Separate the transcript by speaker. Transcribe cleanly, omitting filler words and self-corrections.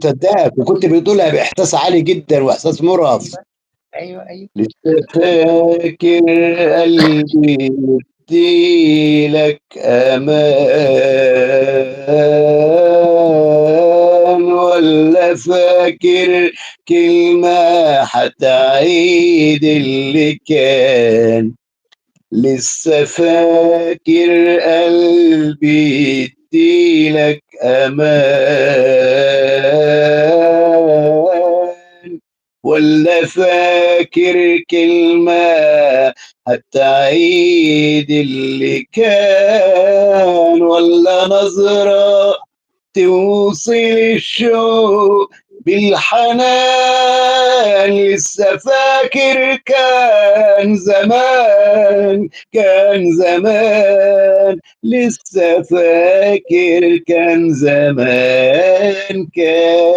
Speaker 1: مصدّقك، وكنت بتقولها بإحساس عالي جدًا وإحساس مُرهف.
Speaker 2: أيوه، أيوه، أيوه.
Speaker 1: لسه فاكر قلبي مدّي لك أمان والّا فاكر كلمة هتعيد اللي كان. لسه فاكر قلبي يدّي لك أمان والّا فاكر كلمة هتعيد اللي كان والّا نظرة توصل الشوق بالحنان. لسه فاكر كان زمان، كان زمان، لسه فاكر كان زمان